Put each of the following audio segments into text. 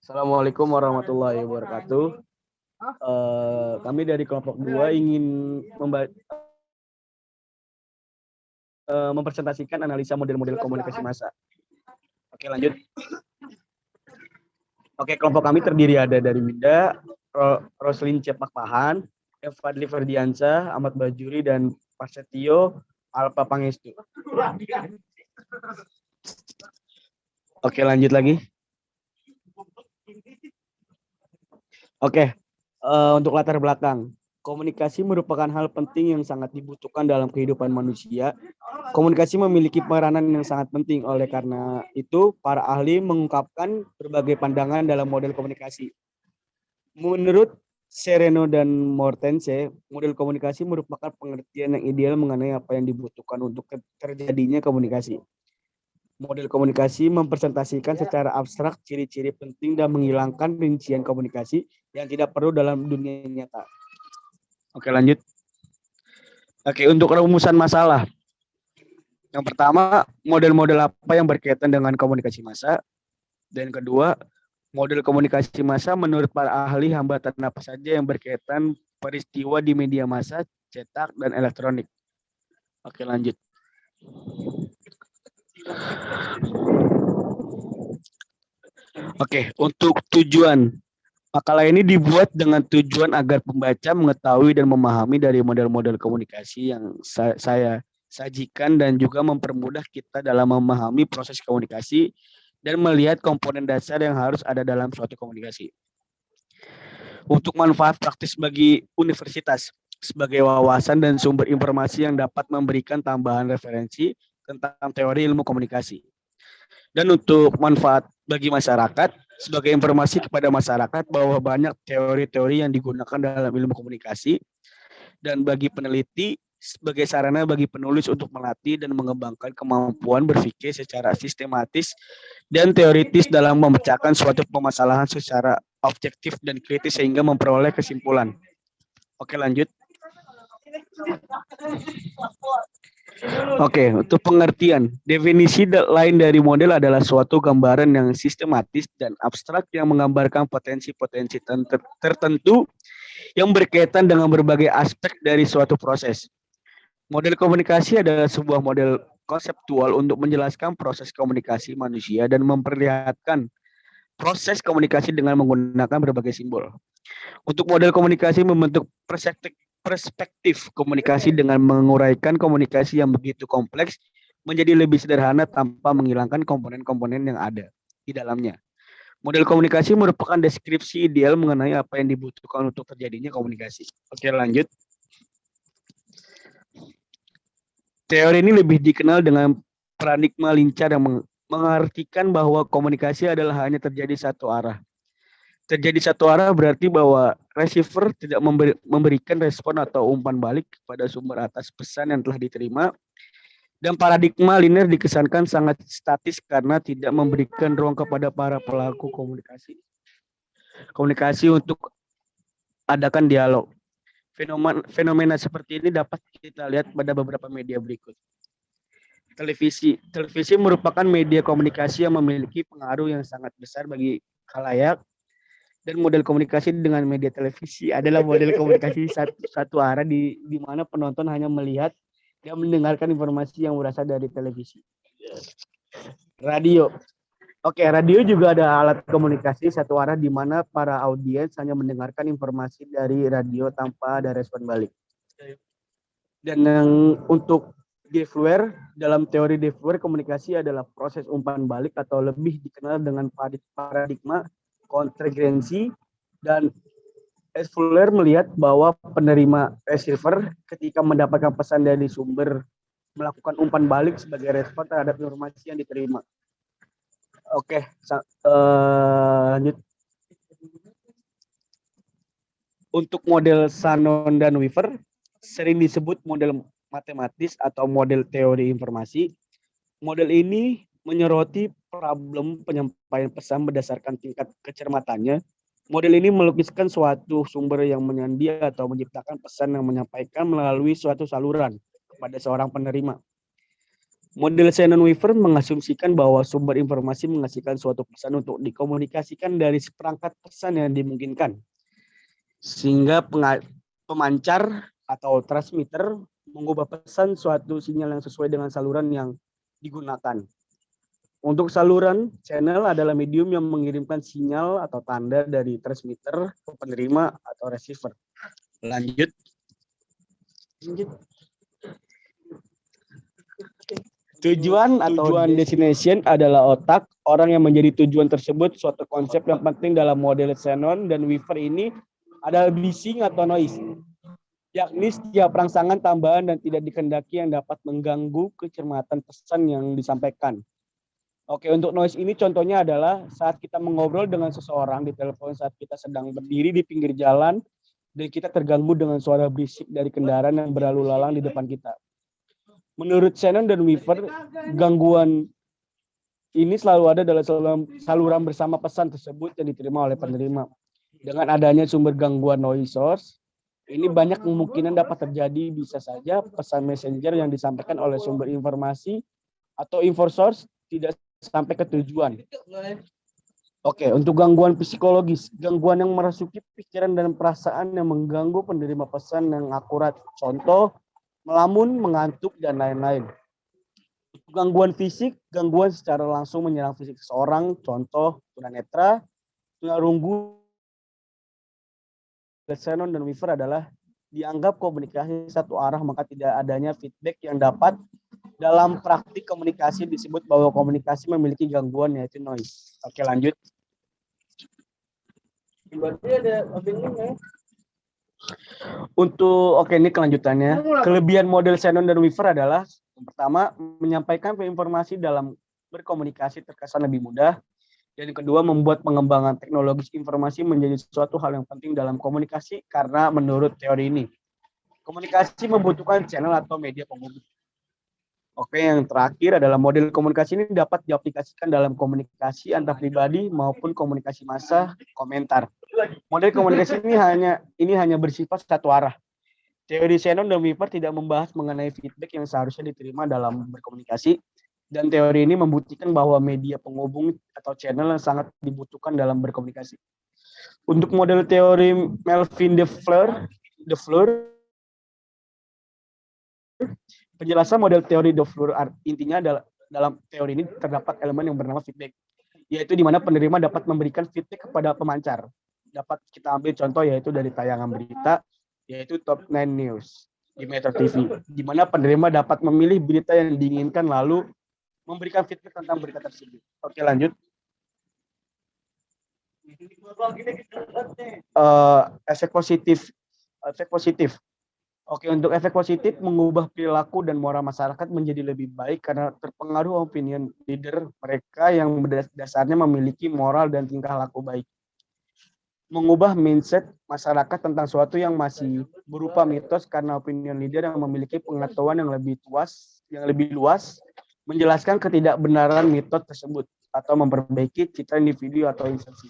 Assalamualaikum warahmatullahi wabarakatuh. Kami dari kelompok 2 ingin mempresentasikan analisa model-model komunikasi massa. Oke, lanjut. Oke, kelompok kami terdiri ada dari Winda, Roslin Cepakpahan, Evadli Ferdiansa, Ahmad Bajuri, dan Prasetyo Alpa Pangestu. Oke, lanjut lagi. Oke, untuk latar belakang. Komunikasi merupakan hal penting yang sangat dibutuhkan dalam kehidupan manusia. Komunikasi memiliki peranan yang sangat penting. Oleh karena itu, para ahli mengungkapkan berbagai pandangan dalam model komunikasi. Menurut Sereno dan Mortense, model komunikasi merupakan pengertian yang ideal mengenai apa yang dibutuhkan untuk terjadinya komunikasi. Model komunikasi mempresentasikan secara abstrak ciri-ciri penting dan menghilangkan rincian komunikasi yang tidak perlu dalam dunia nyata. Oke, lanjut. Oke, untuk rumusan masalah. Yang pertama, model-model apa yang berkaitan dengan komunikasi massa. Dan kedua, model komunikasi massa menurut para ahli hambatan apa saja yang berkaitan peristiwa di media massa, cetak, dan elektronik. Oke, lanjut. Oke, untuk tujuan. Makalah ini dibuat dengan tujuan agar pembaca mengetahui dan memahami dari model-model komunikasi yang saya sajikan dan juga mempermudah kita dalam memahami proses komunikasi dan melihat komponen dasar yang harus ada dalam suatu komunikasi. Untuk manfaat praktis bagi universitas sebagai wawasan dan sumber informasi yang dapat memberikan tambahan referensi tentang teori ilmu komunikasi. Dan untuk manfaat bagi masyarakat, sebagai informasi kepada masyarakat bahwa banyak teori-teori yang digunakan dalam ilmu komunikasi, dan bagi peneliti sebagai sarana bagi penulis untuk melatih dan mengembangkan kemampuan berpikir secara sistematis dan teoritis dalam memecahkan suatu permasalahan secara objektif dan kritis sehingga memperoleh kesimpulan. Oke, lanjut. Oke, untuk pengertian, definisi lain dari model adalah suatu gambaran yang sistematis dan abstrak yang menggambarkan potensi-potensi tertentu yang berkaitan dengan berbagai aspek dari suatu proses. Model komunikasi adalah sebuah model konseptual untuk menjelaskan proses komunikasi manusia dan memperlihatkan proses komunikasi dengan menggunakan berbagai simbol. Untuk model komunikasi membentuk perspektif komunikasi dengan menguraikan komunikasi yang begitu kompleks menjadi lebih sederhana tanpa menghilangkan komponen-komponen yang ada di dalamnya. Model komunikasi merupakan deskripsi ideal mengenai apa yang dibutuhkan untuk terjadinya komunikasi. Oke, lanjut. Teori ini lebih dikenal dengan paradigma lincah yang mengartikan bahwa komunikasi adalah hanya terjadi satu arah. Terjadi satu arah berarti bahwa receiver tidak memberikan respon atau umpan balik kepada sumber atas pesan yang telah diterima. Dan paradigma linear dikesankan sangat statis karena tidak memberikan ruang kepada para pelaku komunikasi. Komunikasi untuk adakan dialog. Fenomena seperti ini dapat kita lihat pada beberapa media berikut. Televisi merupakan media komunikasi yang memiliki pengaruh yang sangat besar bagi khalayak. Dan model komunikasi dengan media televisi adalah model komunikasi satu arah di mana penonton hanya melihat dan mendengarkan informasi yang berasal dari televisi. Radio. Oke, radio juga ada alat komunikasi satu arah di mana para audiens hanya mendengarkan informasi dari radio tanpa ada respon balik. Dan yang untuk Devlure, dalam teori Devlure, komunikasi adalah proses umpan balik atau lebih dikenal dengan paradigma konvergensi, dan Fuller melihat bahwa penerima receiver ketika mendapatkan pesan dari sumber melakukan umpan balik sebagai respon terhadap informasi yang diterima. Oke, lanjut. Untuk model Shannon dan Weaver sering disebut model matematis atau model teori informasi. Model ini menyoroti problem penyampaian pesan berdasarkan tingkat kecermatannya. Model ini melukiskan suatu sumber yang menyandi atau menciptakan pesan yang menyampaikan melalui suatu saluran kepada seorang penerima. Model Shannon-Weaver mengasumsikan bahwa sumber informasi menghasilkan suatu pesan untuk dikomunikasikan dari seperangkat pesan yang dimungkinkan. Sehingga pemancar atau transmitter mengubah pesan suatu sinyal yang sesuai dengan saluran yang digunakan. Untuk saluran, channel adalah medium yang mengirimkan sinyal atau tanda dari transmitter ke penerima atau receiver. Lanjut. Tujuan atau destination adalah otak. Orang yang menjadi tujuan tersebut suatu konsep yang penting dalam model Shannon dan Weaver ini adalah bising atau noise, yakni setiap rangsangan tambahan dan tidak dikehendaki yang dapat mengganggu kecermatan pesan yang disampaikan. Oke, untuk noise ini contohnya adalah saat kita mengobrol dengan seseorang di telepon saat kita sedang berdiri di pinggir jalan dan kita terganggu dengan suara berisik dari kendaraan yang berlalu lalang di depan kita. Menurut Shannon dan Weaver, gangguan ini selalu ada dalam saluran bersama pesan tersebut yang diterima oleh penerima. Dengan adanya sumber gangguan noise source, ini banyak kemungkinan dapat terjadi, bisa saja pesan messenger yang disampaikan oleh sumber informasi atau info source tidak sampai ke tujuan. Oke, untuk gangguan psikologis, gangguan yang merasuki pikiran dan perasaan yang mengganggu penerima pesan yang akurat. Contoh, melamun, mengantuk, dan lain-lain. Gangguan fisik, gangguan secara langsung menyerang fisik seseorang. Contoh, tunanetra, tunarunggu. Shannon dan Weaver adalah dianggap komunikasi satu arah, maka tidak adanya feedback yang dapat. Dalam praktik komunikasi disebut bahwa komunikasi memiliki gangguan, yaitu noise. Oke, lanjut. Ini kelanjutannya. Kelebihan model Shannon dan Weaver adalah yang pertama, menyampaikan informasi dalam berkomunikasi terkesan lebih mudah. Dan yang kedua, membuat pengembangan teknologi informasi menjadi suatu hal yang penting dalam komunikasi karena menurut teori ini, komunikasi membutuhkan channel atau media penghubung. Oke, yang terakhir adalah model komunikasi ini dapat diaplikasikan dalam komunikasi antar pribadi maupun komunikasi massa, komentar. Model komunikasi ini hanya bersifat satu arah. Teori Shannon dan Weaver tidak membahas mengenai feedback yang seharusnya diterima dalam berkomunikasi, dan teori ini membuktikan bahwa media penghubung atau channel yang sangat dibutuhkan dalam berkomunikasi. Untuk model teori Melvin DeFleur, penjelasan model teori DeFleur intinya adalah dalam teori ini terdapat elemen yang bernama feedback, yaitu di mana penerima dapat memberikan feedback kepada pemancar. Dapat kita ambil contoh yaitu dari tayangan berita, yaitu Top 9 News di Metro TV, di mana penerima dapat memilih berita yang diinginkan lalu memberikan feedback tentang berita tersebut. Oke, lanjut. Efek positif. Oke, untuk efek positif mengubah perilaku dan moral masyarakat menjadi lebih baik karena terpengaruh opinion leader mereka yang dasarnya memiliki moral dan tingkah laku baik. Mengubah mindset masyarakat tentang suatu yang masih berupa mitos karena opinion leader yang memiliki pengetahuan yang lebih luas menjelaskan ketidakbenaran mitos tersebut atau memperbaiki citra individu atau instansi.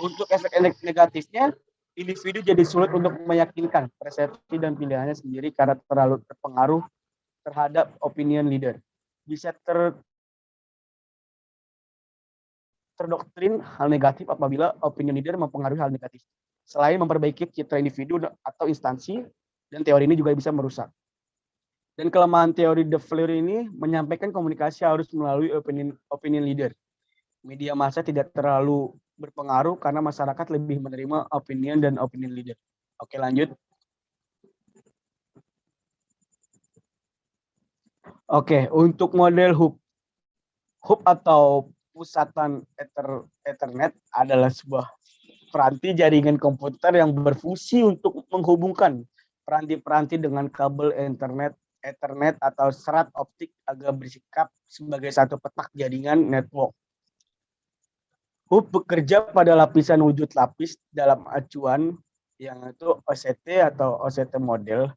Untuk efek negatifnya, individu jadi sulit untuk meyakinkan persepsi dan pilihannya sendiri karena terlalu terpengaruh terhadap opinion leader. Bisa terdoktrin hal negatif apabila opinion leader mempengaruhi hal negatif. Selain memperbaiki citra individu atau instansi, dan teori ini juga bisa merusak. Dan kelemahan teori DeFleur ini menyampaikan komunikasi harus melalui opinion leader. Media massa tidak terlalu berpengaruh karena masyarakat lebih menerima opinion dan opinion leader. Oke, lanjut. Oke, untuk model hub atau pusatan Ethernet adalah sebuah peranti jaringan komputer yang berfungsi untuk menghubungkan peranti-peranti dengan kabel Ethernet atau serat optik agar bersikap sebagai satu petak jaringan network. Hub bekerja pada lapisan wujud lapis dalam acuan yang itu OCT atau OCT model.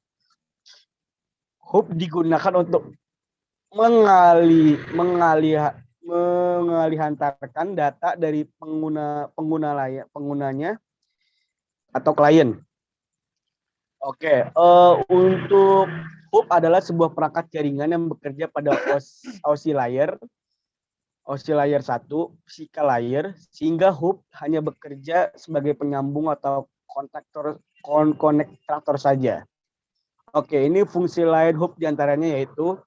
Hub digunakan untuk mengalihantarkan data dari penggunanya atau klien. Oke, untuk Hub adalah sebuah perangkat jaringan yang bekerja pada OSI layer 1, physical layer, sehingga hub hanya bekerja sebagai penyambung atau konektor saja. Oke, ini fungsi lain hub diantaranya yaitu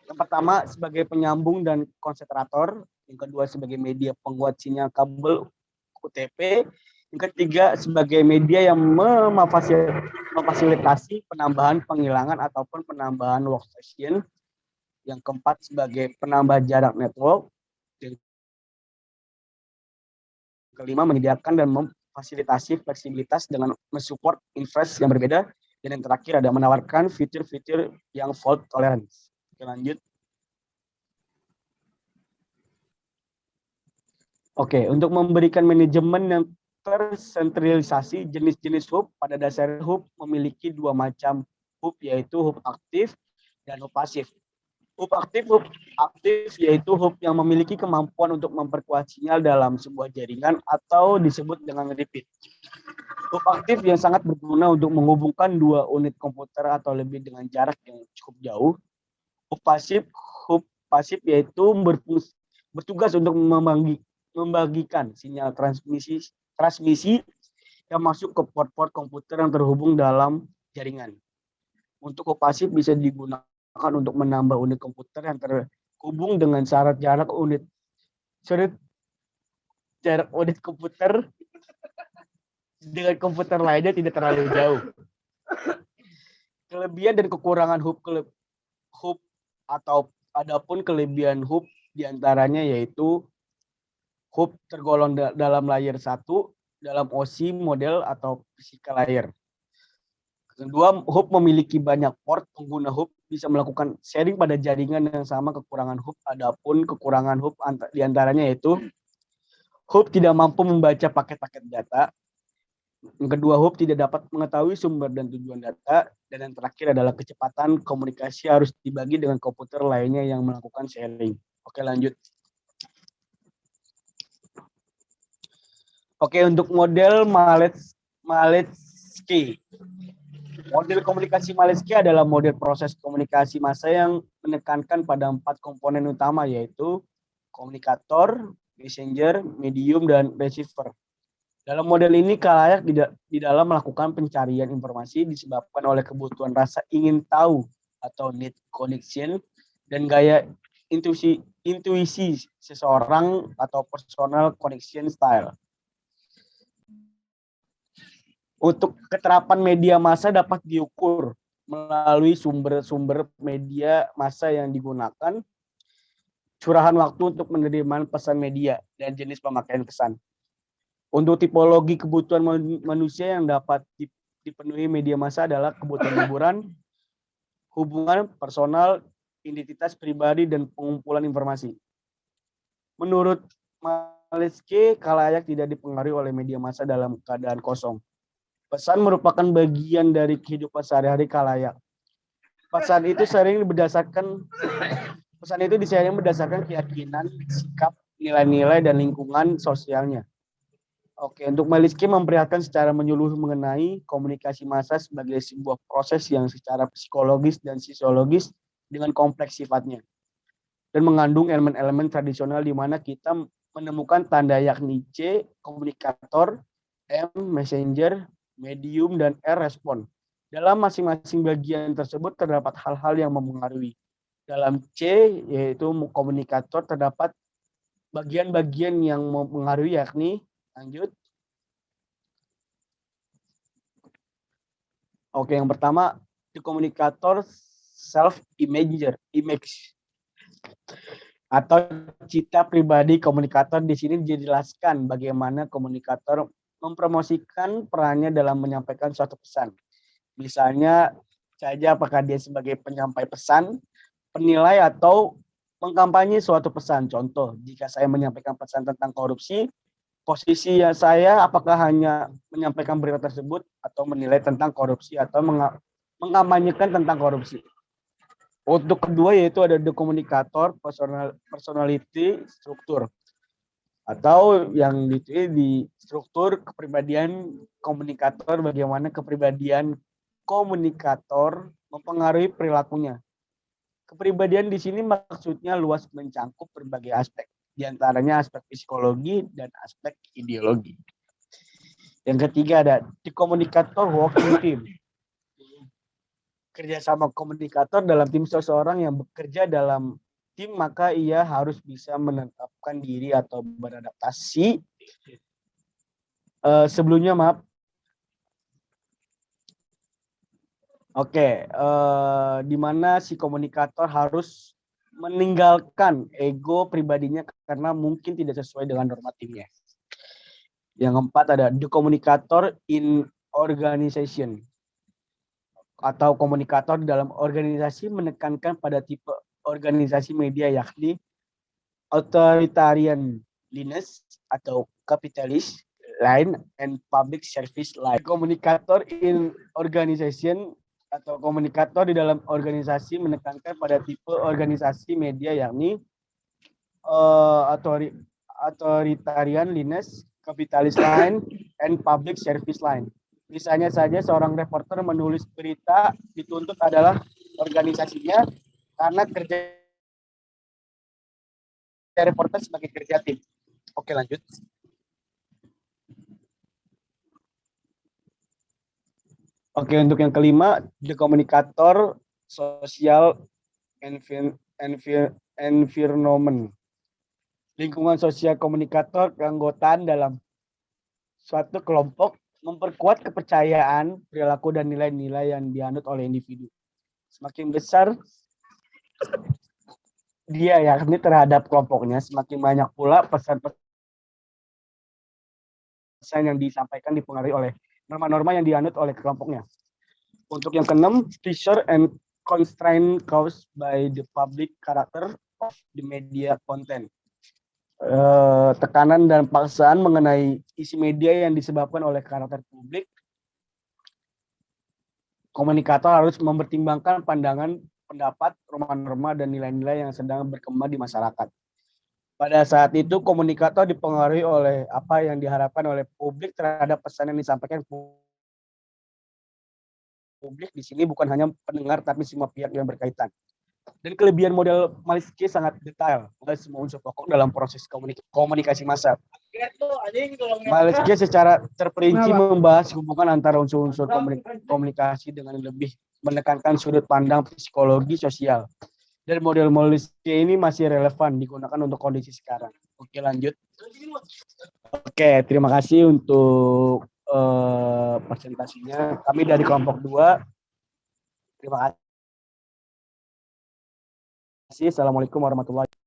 yang pertama sebagai penyambung dan konsentrator, yang kedua sebagai media penguat sinyal kabel UTP, yang ketiga sebagai media yang memfasilitasi penambahan, penghilangan ataupun penambahan workstation, yang keempat sebagai penambah jarak network, yang kelima menyediakan dan memfasilitasi fleksibilitas dengan mensupport interface yang berbeda, dan yang terakhir ada menawarkan fitur-fitur yang fault tolerance. Oke, lanjut. Oke, untuk memberikan manajemen yang tersentralisasi, jenis-jenis hub pada dasarnya hub memiliki dua macam hub, yaitu hub aktif dan hub pasif. Hub aktif yaitu hub yang memiliki kemampuan untuk memperkuat sinyal dalam sebuah jaringan atau disebut dengan repeat. Hub aktif yang sangat berguna untuk menghubungkan dua unit komputer atau lebih dengan jarak yang cukup jauh. Hub pasif yaitu bertugas untuk membagikan sinyal transmisi yang masuk ke port-port komputer yang terhubung dalam jaringan. Untuk hub pasif bisa digunakan untuk menambah unit komputer yang terhubung dengan syarat jarak unit komputer dengan komputer lainnya tidak terlalu jauh. Kelebihan dan kekurangan hub atau adapun kelebihan hub diantaranya yaitu hub tergolong dalam layer 1 dalam OSI model atau physical layer. Kedua, hub memiliki banyak port. Pengguna hub bisa melakukan sharing pada jaringan yang sama. Kekurangan hub, adapun kekurangan hub diantaranya yaitu hub tidak mampu membaca paket-paket data. Yang kedua, hub tidak dapat mengetahui sumber dan tujuan data. Dan yang terakhir adalah kecepatan komunikasi harus dibagi dengan komputer lainnya yang melakukan sharing. Oke, lanjut. Oke, untuk model Maletsky. Model komunikasi Maletsky adalah model proses komunikasi massa yang menekankan pada 4 komponen utama, yaitu komunikator, messenger, medium, dan receiver. Dalam model ini, khalayak di dalam melakukan pencarian informasi disebabkan oleh kebutuhan rasa ingin tahu atau need connection dan gaya intuisi seseorang atau personal connection style. Untuk keterapan media massa dapat diukur melalui sumber-sumber media massa yang digunakan, curahan waktu untuk penerimaan pesan media, dan jenis pemakaian pesan. Untuk tipologi kebutuhan manusia yang dapat dipenuhi media massa adalah kebutuhan hiburan, hubungan personal, identitas pribadi, dan pengumpulan informasi. Menurut Maletsky, khalayak tidak dipengaruhi oleh media massa dalam keadaan kosong. Pesan merupakan bagian dari kehidupan sehari-hari khalayak. Pesan itu disaring berdasarkan keyakinan, sikap, nilai-nilai, dan lingkungan sosialnya. Oke, untuk Maletsky memperlihatkan secara menyeluruh mengenai komunikasi massa sebagai sebuah proses yang secara psikologis dan sosiologis dengan kompleks sifatnya, dan mengandung elemen-elemen tradisional di mana kita menemukan tanda yakni C, komunikator, M, messenger, medium, dan R, respon. Dalam masing-masing bagian tersebut terdapat hal-hal yang mempengaruhi. Dalam C, yaitu komunikator, terdapat bagian-bagian yang mempengaruhi yakni, lanjut. Oke, yang pertama, the komunikator self-image atau cita pribadi komunikator. Di sini dijelaskan bagaimana komunikator mempromosikan perannya dalam menyampaikan suatu pesan. Misalnya saja apakah dia sebagai penyampai pesan, penilai, atau mengkampanye suatu pesan. Contoh, jika saya menyampaikan pesan tentang korupsi, posisi saya apakah hanya menyampaikan berita tersebut atau menilai tentang korupsi atau mengkampanyekan tentang korupsi. Untuk kedua yaitu ada the komunikator personality struktur, atau yang di struktur kepribadian komunikator, bagaimana kepribadian komunikator mempengaruhi perilakunya. Kepribadian di sini maksudnya luas mencangkup berbagai aspek, di antaranya aspek psikologi dan aspek ideologi. Yang ketiga ada the communicator working team. Kerjasama komunikator dalam tim seseorang yang bekerja dalam tim, maka ia harus bisa menetapkan diri atau beradaptasi. Sebelumnya maaf. Oke, di mana si komunikator harus meninggalkan ego pribadinya karena mungkin tidak sesuai dengan norma timnya. Yang keempat ada the communicator in organization, atau komunikator dalam organisasi menekankan pada tipe organisasi media yakni authoritarianism atau kapitalis line and public service line. Komunikator in organization atau komunikator di dalam organisasi menekankan pada tipe organisasi media yakni authoritarianism, kapitalis line, and public service line. Misalnya saja seorang reporter menulis berita dituntut adalah organisasinya karena kerja reporter sebagai kerja tim. Oke, lanjut. Oke, untuk yang kelima, the communicator social environment. Lingkungan sosial komunikator keanggotaan dalam suatu kelompok memperkuat kepercayaan, perilaku, dan nilai-nilai yang dianut oleh individu. Semakin besar dia yakni terhadap kelompoknya, semakin banyak pula pesan-pesan yang disampaikan dipengaruhi oleh norma-norma yang dianut oleh kelompoknya. Untuk yang keenam, pressure and constraint caused by the public character of the media content. Tekanan dan paksaan mengenai isi media yang disebabkan oleh karakter publik. Komunikator harus mempertimbangkan pandangan, pendapat, norma-norma, dan nilai-nilai yang sedang berkembang di masyarakat. Pada saat itu, komunikator dipengaruhi oleh apa yang diharapkan oleh publik terhadap pesan yang disampaikan publik. Di sini bukan hanya pendengar, tapi semua pihak yang berkaitan. Dan kelebihan model Maliski sangat detail oleh semua unsur pokok dalam proses komunikasi massa. Maliski secara terperinci membahas hubungan antara unsur-unsur komunikasi dengan lebih menekankan sudut pandang psikologi sosial. Dan model Maliski ini masih relevan digunakan untuk kondisi sekarang. Oke, lanjut. Oke, terima kasih untuk presentasinya. Kami dari kelompok 2. Terima kasih. Assalamualaikum warahmatullahi wabarakatuh.